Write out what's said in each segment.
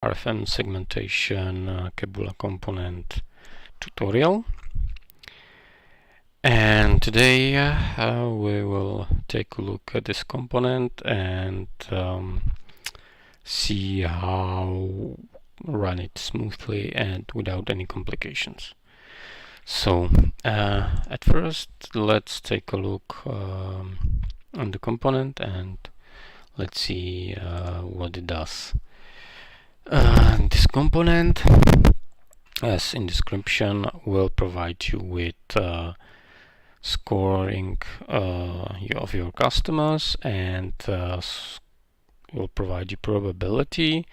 RFM segmentation Keboola component tutorial. And today we will take a look at this component and see how run it smoothly and without any complications. So at first let's take a look on the component and let's see what it does. This component, as in description, will provide you with scoring of your customers and will provide you probability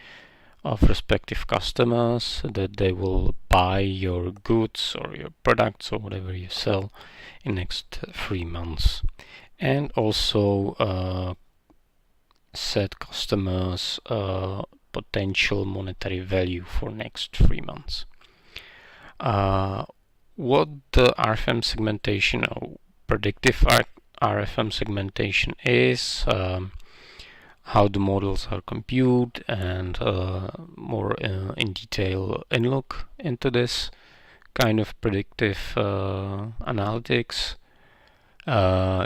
of respective customers that they will buy your goods or your products or whatever you sell in next 3 months, and also set customers potential monetary value for next 3 months. What the RFM segmentation or predictive RFM segmentation is, how the models are computed, and more in detail look into this kind of predictive analytics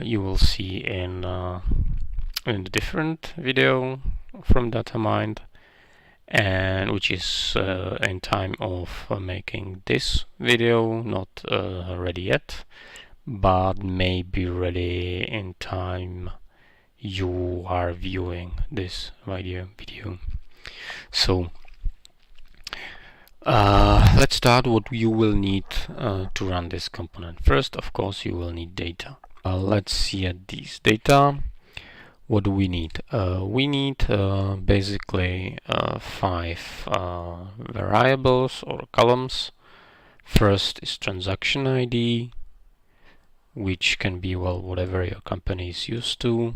you will see in the different video from DataMind, and which is in time of making this video, not ready yet, but may be ready in time you are viewing this video. So let's start what you will need to run this component. First, of course, you will need data. Let's see at these data. What do we need? We need basically 5 variables or columns. First is transaction ID, which can be, well, whatever your company is used to.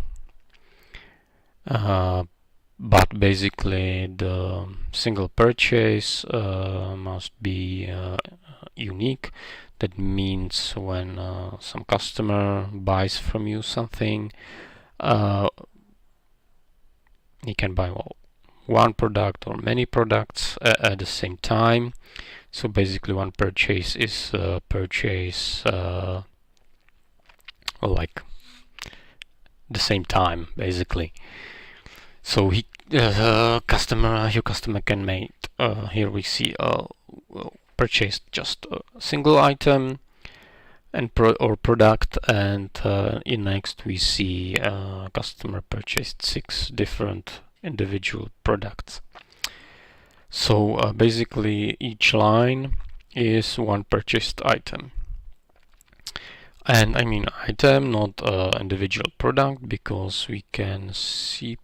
But basically the single purchase must be unique. That means when some customer buys from you something, he can buy one product or many products at the same time. So basically one purchase is a purchase like the same time, basically. So your customer can make, here we see purchased just a single item and or product, and in next we see customer purchased 6 different individual products. So basically each line is one purchased item. And I mean item, not individual product, because we can see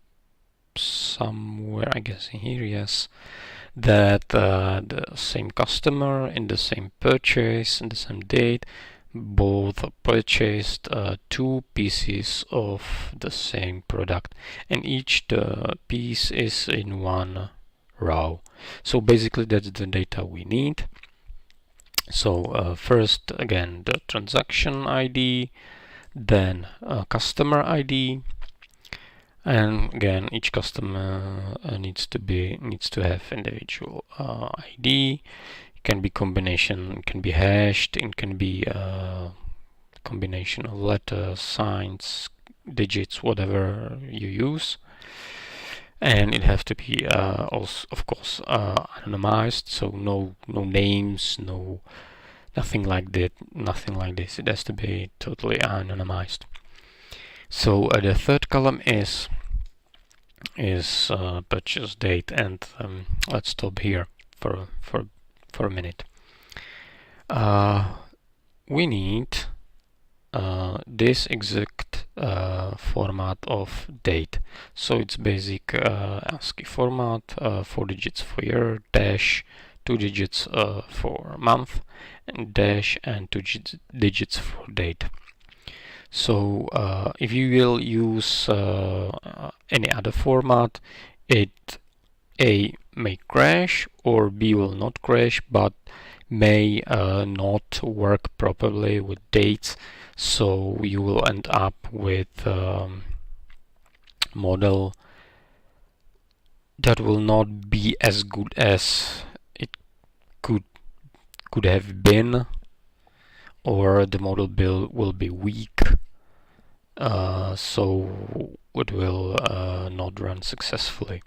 somewhere, I guess in here, yes, that the same customer in the same purchase in the same date both purchased 2 pieces of the same product, and each piece is in one row. So basically that's the data we need. So first, again, the transaction ID, then customer ID, and again each customer needs to have individual ID. It can be combination, it can be hashed, it can be a combination of letters, signs, digits, whatever you use, and it has to be also, of course, anonymized. So no names, nothing like that, nothing like this. It has to be totally anonymized. So the third column is purchase date, and let's stop here for a minute. We need this exact format of date. So it's basic ASCII format, 4 digits for year, dash 2 digits for month, and dash and 2 digits for date. So if you will use any other format, it A may crash or B will not crash, but may not work properly with dates. So you will end up with model that will not be as good as it could have been, or the model build will be weak, so it will not run successfully.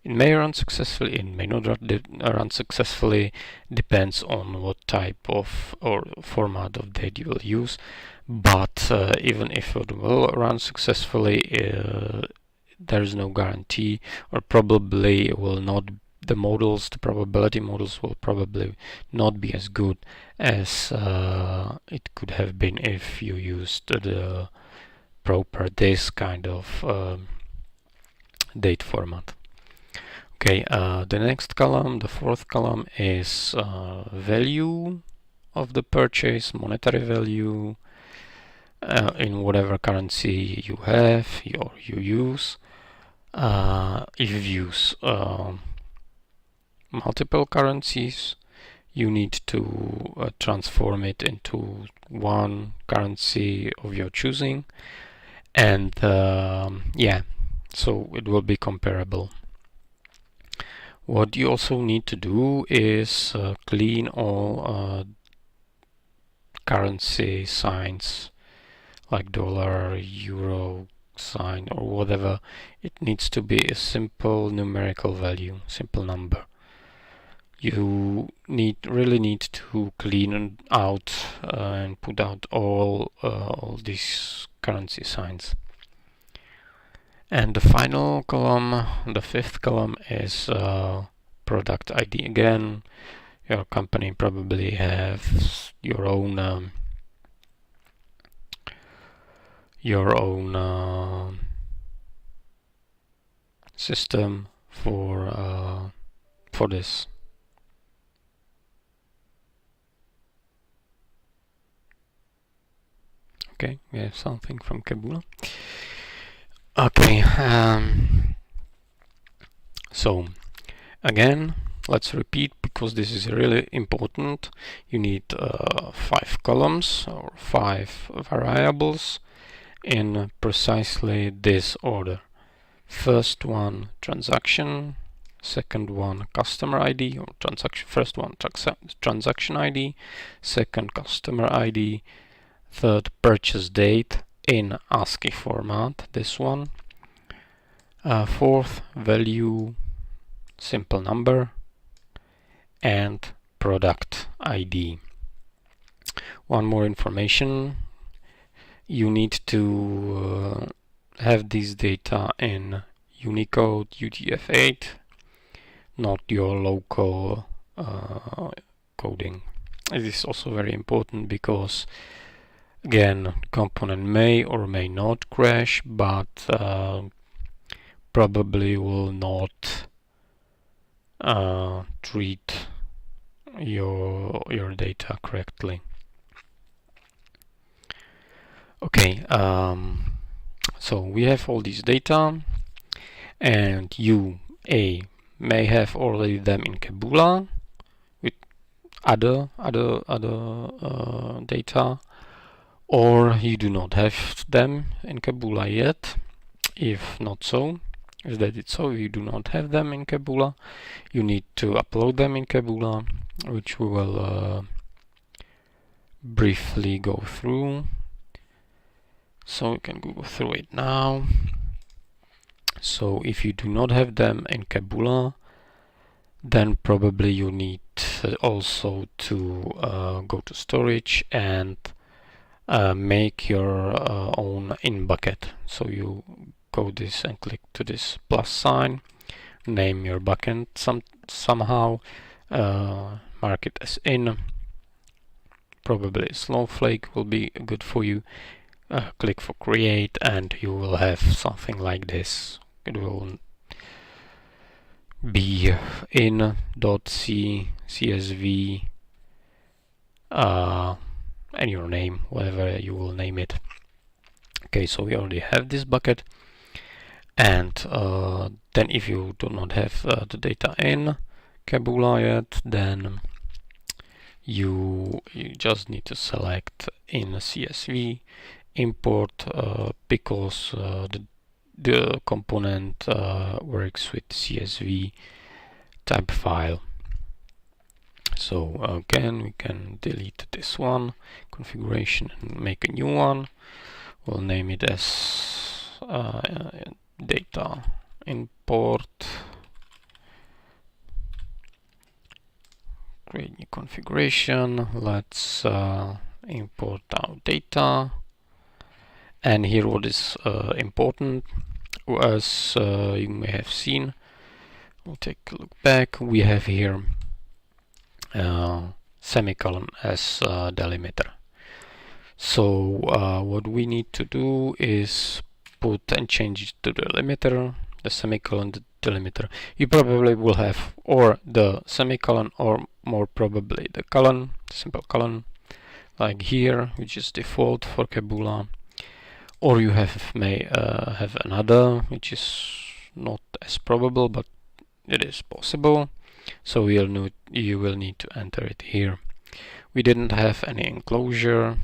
It may run successfully, it may not run successfully, depends on what type of or format of data you will use. But even if it will run successfully, there is no guarantee, or probably it will not. The probability models will probably not be as good as it could have been if you used the proper this kind of date format. Okay, the next column, the fourth column, is value of the purchase, monetary value, in whatever currency you have or you use. If you use multiple currencies, you need to transform it into one currency of your choosing, and yeah, so it will be comparable. What you also need to do is clean all currency signs like dollar, euro sign, or whatever. It needs to be a simple numerical value, simple number. You really need to clean out and put out all these currency signs. And the final column, the fifth column, is product ID again. Your company probably has your own system for this. Okay, we have something from Keboola. Okay, so again, let's repeat, because this is really important. You need 5 columns or 5 variables in precisely this order. First one, transaction. Second one, customer ID or transaction. First one, transaction ID. Second, customer ID. Third, purchase date in ASCII format, this one. Fourth, value, simple number, and product ID. One more information: you need to have this data in Unicode UTF-8, not your local coding. It is also very important because, again, component may or may not crash, but probably will not treat your data correctly. Okay, so we have all these data, and you may have already them in Keboola with other data, or you do not have them in Keboola yet. If not so, if that is so, you do not have them in Keboola, you need to upload them in Keboola, which we will briefly go through. So we can go through it now. So if you do not have them in Keboola, then probably you need also to go to storage and make your own in bucket. So you go this and click to this plus sign, name your bucket somehow, mark it as in. Probably Snowflake will be good for you. Click for create, and you will have something like this. It will be in.csv and your name, whatever you will name it. Okay, so we already have this bucket, and then if you do not have the data in Keboola yet, then you just need to select in CSV import, because the component works with CSV type file. So again, we can delete this one, configuration, and make a new one. We'll name it as data import. Create new configuration. Let's import our data. And here what is important, as you may have seen, we'll take a look back. We have here semicolon as delimiter. So what we need to do is put and change it to the delimiter, the semicolon, the delimiter. You probably will have or the semicolon or more probably the colon, simple colon, like here, which is default for Keboola. Or you may have another, which is not as probable, but it is possible. So you will need to enter it here. We didn't have any enclosure,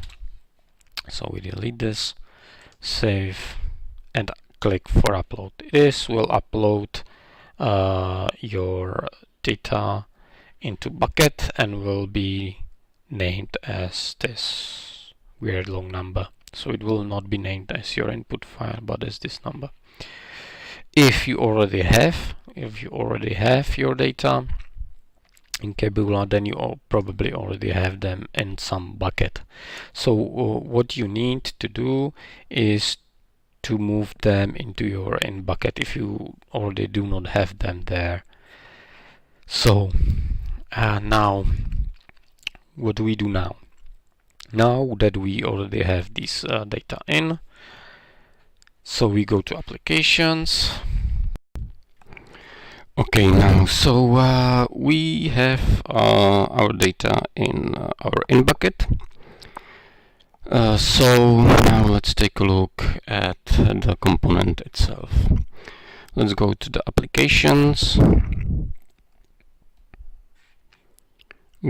so we delete this, save, and click for upload. This will upload your data into bucket and will be named as this weird long number. So it will not be named as your input file, but as this number. If you already have your data in Keboola, then you probably already have them in some bucket. So what you need to do is to move them into your in bucket if you already do not have them there. So now what do we do now? Now that we already have this data in, so we go to applications. Okay, now so we have our data in our in bucket. So now let's take a look at the component itself. Let's go to the applications.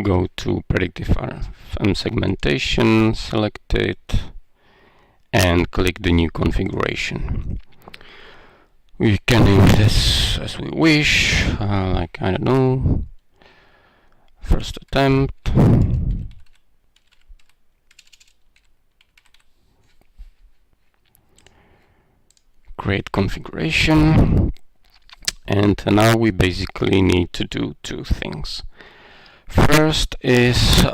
Go to Predictive RFM Segmentation, select it, and click the new configuration. We can name this as we wish, like, I don't know, first attempt. Create configuration. And now we basically need to do two things. First is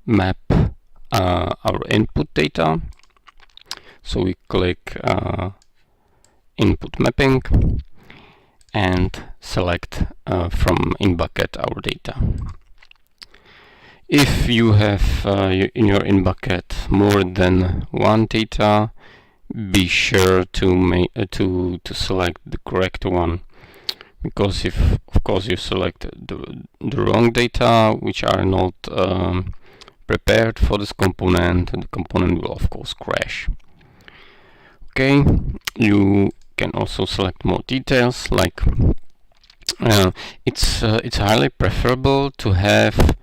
map our input data. So we click input mapping and select from in bucket our data. If you have in your in bucket more than one data, be sure to select the correct one. Because if, of course, you select the wrong data, which are not prepared for this component, the component will of course crash. Okay, you can also select more details, like it's highly preferable to have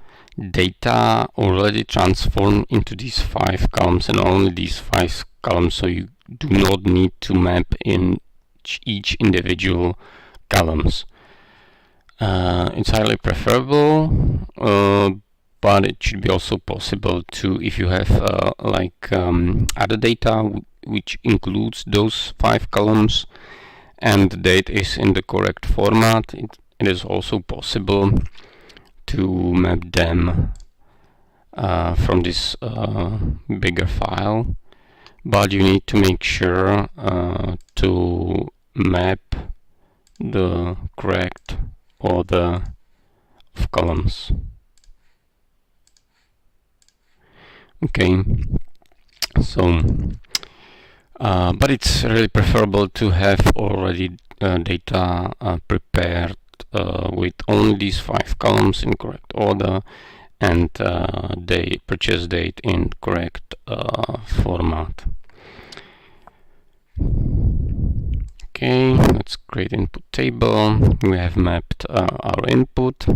data already transformed into these 5 columns and only these 5 columns, so you do not need to map in each individual columns. It's highly preferable, but it should be also possible to, if you have other data which includes those 5 columns and the date is in the correct format, it is also possible to map them from this bigger file, but you need to make sure to map the correct order of columns. Okay, so but it's really preferable to have already data prepared with only these 5 columns in correct order and the purchase date in correct format. Okay, let's create input table. We have mapped our input,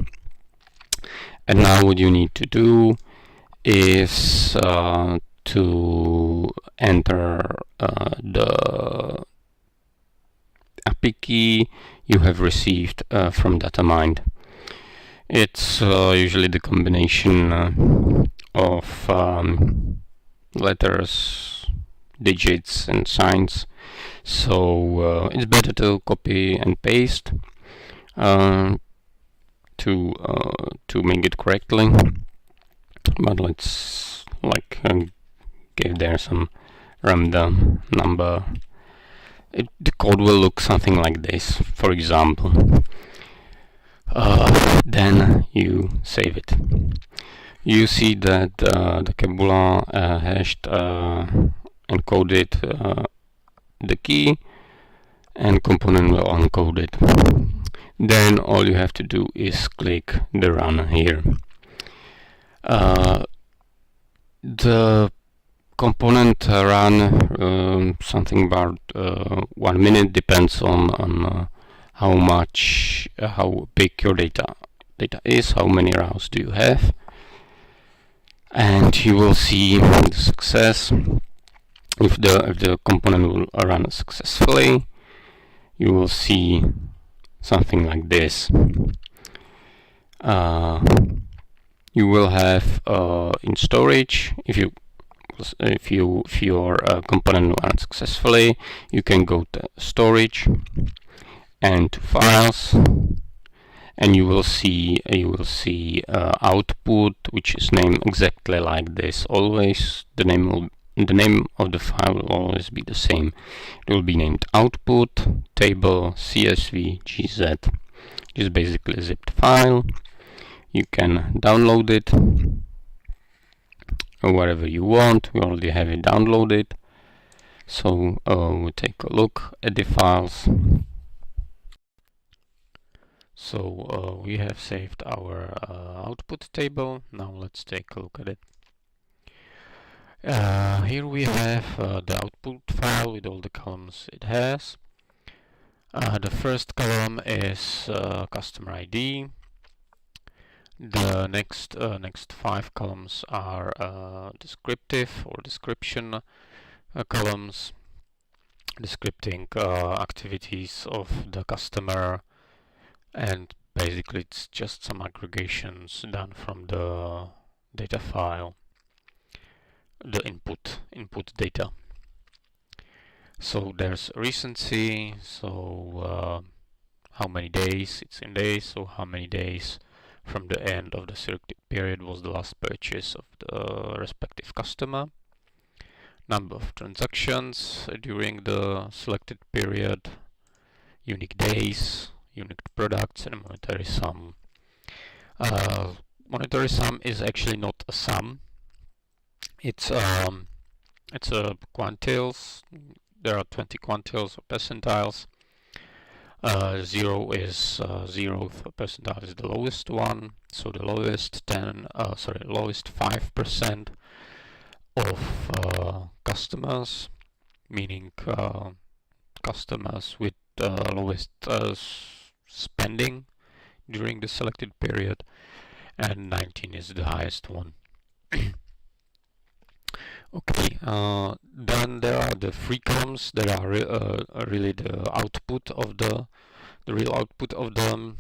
and now what you need to do is to enter the API key you have received from DataMind. It's usually the combination of letters, digits and signs, so it's better to copy and paste to make it correctly, but let's give there some random number. The code will look something like this, for example. Then you save it. You see that the Keboola hashed encoded the key, and component will encode it. Then all you have to do is click the run here. The component run something about 1 minute, depends on how big your data is, how many rows do you have, and you will see the success. If the component will run successfully, you will see something like this. You will have in storage, if your component runs successfully, you can go to storage and to files, and you will see output, which is named exactly like this. Always the name of the file will always be the same. It will be named output table CSV GZ. It is basically a zipped file. You can download it wherever you want. We already have it downloaded, so we'll take a look at the files. So we have saved our output table. Now let's take a look at it. Here we have the output file with all the columns it has. The first column is customer ID. The next 5 columns are descriptive or description columns, descripting activities of the customer, and basically it's just some aggregations done from the data file, the input data. So there's recency, so how many days, it's in days, so how many days from the end of the selected period was the last purchase of the respective customer. Number of transactions during the selected period, unique days, unique products, and monetary sum. Monetary sum is actually not a sum. It's a quantiles. There are 20 quantiles or percentiles. 0 is 0th percentile is the lowest one, so the lowest 5% of customers, meaning customers with lowest spending during the selected period, and 19 is the highest one. Okay, then there are the free columns that are really the output of the real output of the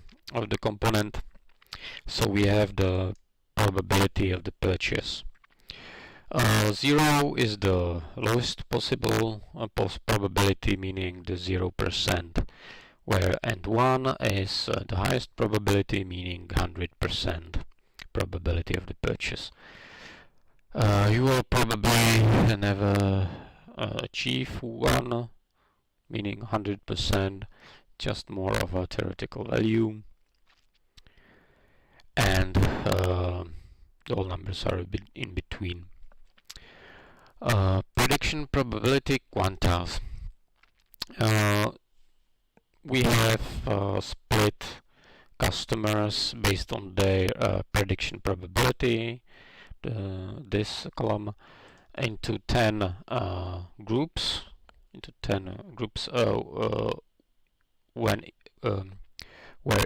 component. So we have the probability of the purchase. 0 is the lowest possible probability, meaning the 0%, and 1 is the highest probability, meaning 100% probability of the purchase. You will probably never achieve 1, meaning 100%, just more of a theoretical value, and all numbers are a bit in between. Prediction probability quantiles. We have split customers based on their prediction probability, this column, into 10 groups, where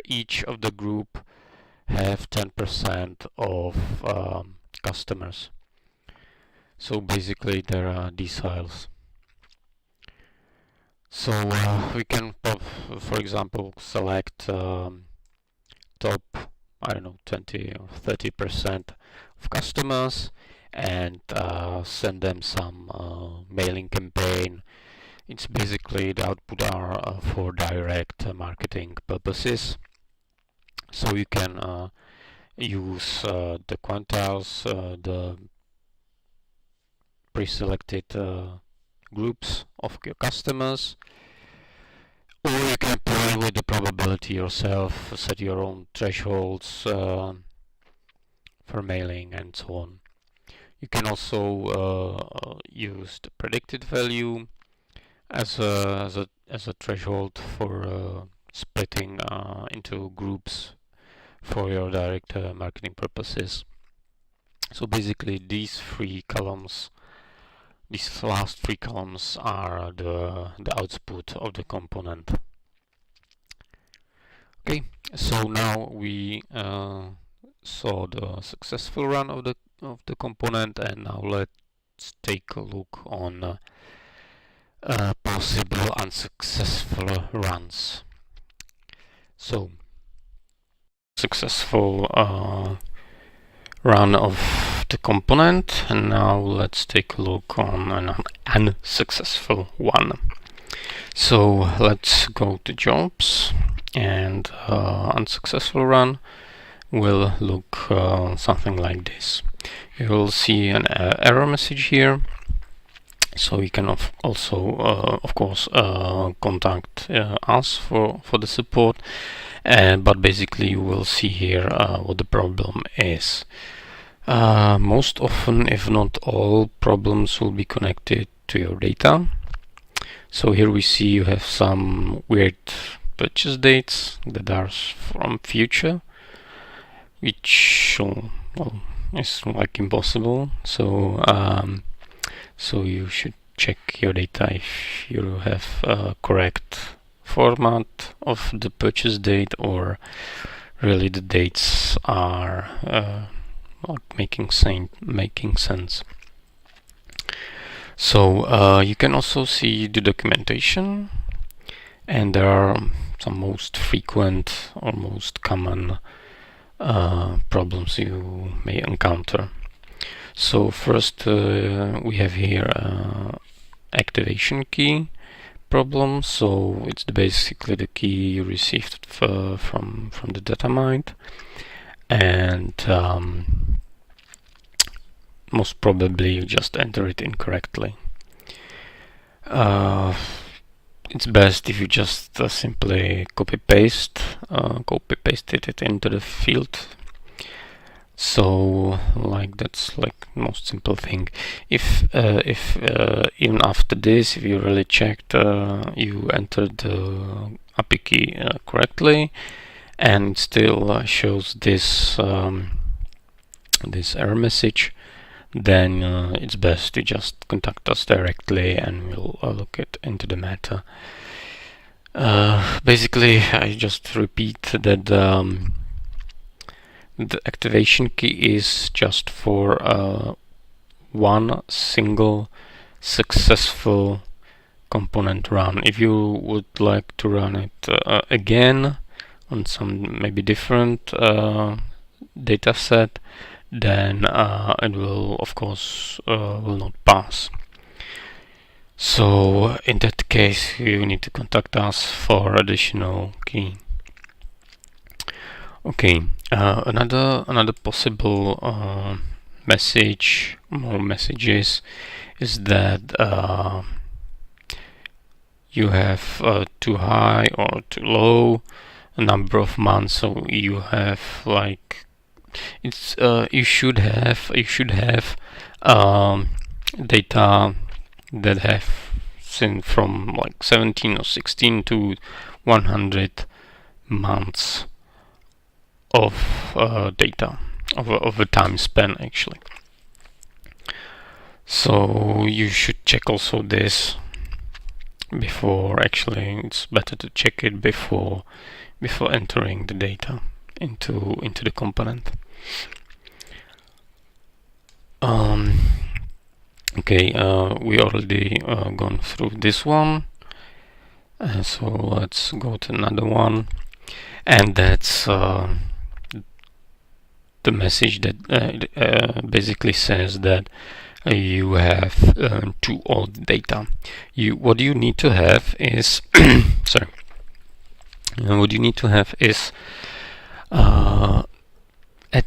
each of the group have 10% of customers. So basically there are deciles. So we can, for example, select top, I don't know, 20 or 30% of customers and send them some mailing campaign. It's basically the output are for direct marketing purposes. So you can use the quantiles, the pre-selected groups of your customers, or you can play with the probability yourself, set your own thresholds for mailing and so on. You can also use the predicted value as a threshold for splitting into groups for your direct marketing purposes. So basically, these last three columns are the output of the component. Okay, so now we saw the successful run of the component, and now let's take a look on possible unsuccessful runs. So successful run of the component, and now let's take a look on an unsuccessful one. So let's go to jobs, and unsuccessful run will look something like this. You will see an error message here. So you can also, of course, contact us for the support, but basically you will see here what the problem is. Most often, if not all, problems will be connected to your data. So here we see you have some weird purchase dates that are from future, which well, is like impossible. So so you should check your data if you have a correct format of the purchase date, or really the dates are making sense. So you can also see the documentation, and there are some most frequent or most common problems you may encounter. So first we have here activation key problem. So it's basically the key you received from the data mine, and most probably you just enter it incorrectly. It's best if you just simply copy pasted it into the field. So like that's like most simple thing. If even after this, if you really checked, you entered the API key correctly, and it still shows this this error message, then it's best to just contact us directly, and we'll look into the matter. Basically, I just repeat that the activation key is just for one single successful component run. If you would like to run it again on some maybe different data set, then it will, of course, will not pass. So in that case, you need to contact us for additional key. Okay, another possible messages is that you have too high or too low a number of months. So you have like you should have data that have seen from like 17 or 16 to 100 months of data of a time span actually. So you should check also this before. Actually, it's better to check it before entering the data into the component. Okay, we already gone through this one. So let's go to another one, and that's the message that basically says that you have too old data. What you need to have is sorry. What you need to have is at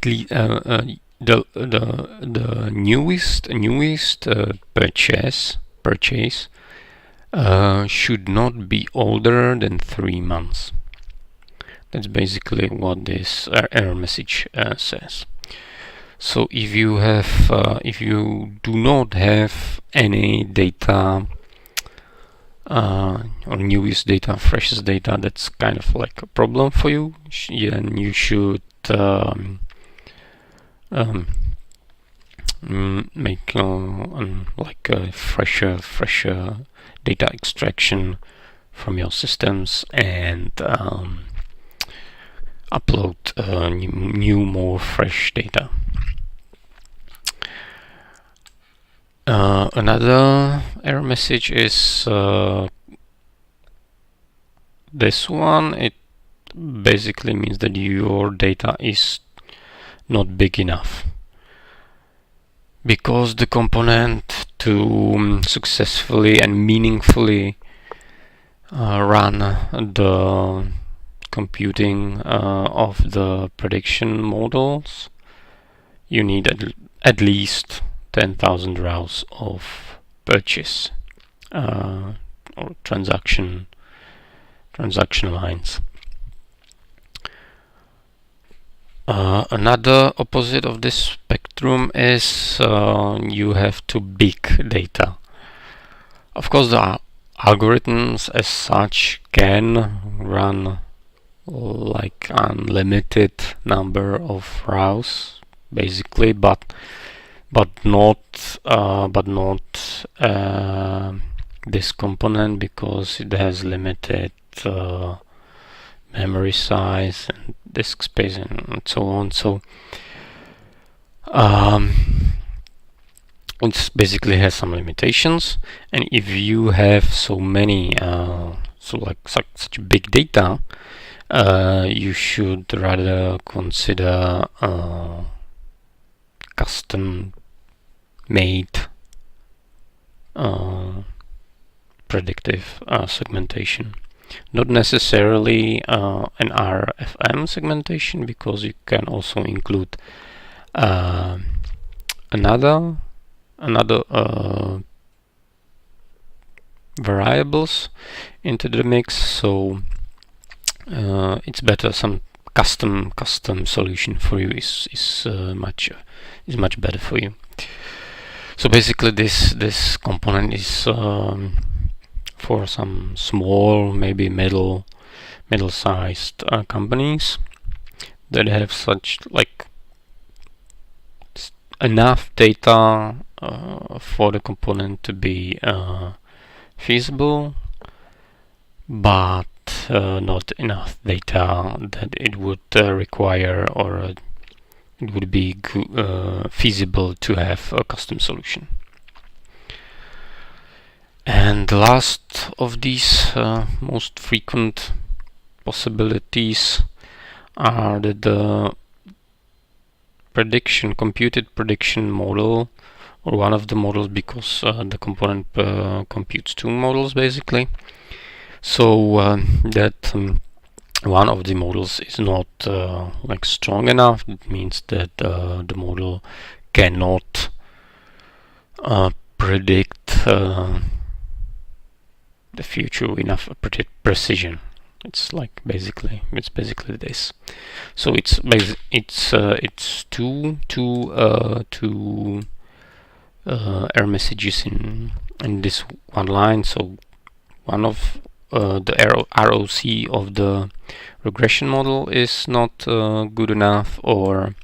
least the newest purchase should not be older than 3 months. That's basically what this error message says. So if you do not have any data or newest data, freshest data, that's kind of like a problem for you. Then you should make like a fresher data extraction from your systems and upload new, more fresh data. Another error message is this one. It basically means that your data is not big enough, because the component to successfully and meaningfully run the computing of the prediction models, you need at least 10,000 rows of purchase or transaction lines. Another opposite of this spectrum is you have too big data. Of course, the algorithms as such can run like unlimited number of rows, basically, but not this component, because it has limited memory size and disk space and so on. So it basically has some limitations, and if you have so many such big data, you should rather consider custom made predictive segmentation. Not necessarily an RFM segmentation, because you can also include another variables into the mix. So it's better some custom solution for you is much better for you. So basically this component is for some small, maybe middle-sized companies that have such like enough data for the component to be feasible, but not enough data that it would require, or it would be feasible to have a custom solution. And the last of these most frequent possibilities are that the computed prediction model, or one of the models, because the component computes two models basically. So that one of the models is not like strong enough. It means that the model cannot predict the future with enough precision. It's basically this. So it's two error messages in this one line. So one of the ROC of the regression model is not good enough, or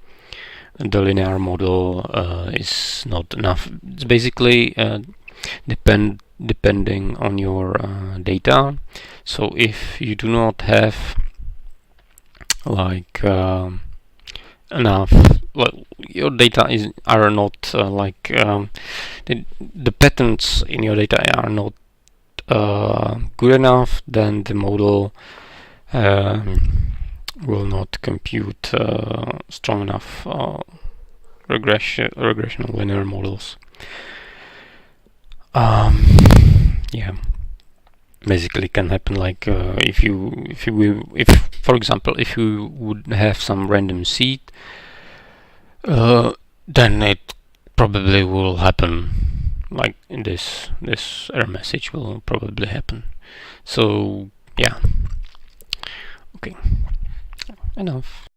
the linear model is not enough. It's basically depending on your data. So if you do not have like enough, well, your data are not the patterns in your data are not good enough, then the model will not compute strong enough regressional linear models. Yeah, basically can happen like if for example if you would have some random seed, then it probably will happen like in this error message will probably happen. So yeah, okay, enough.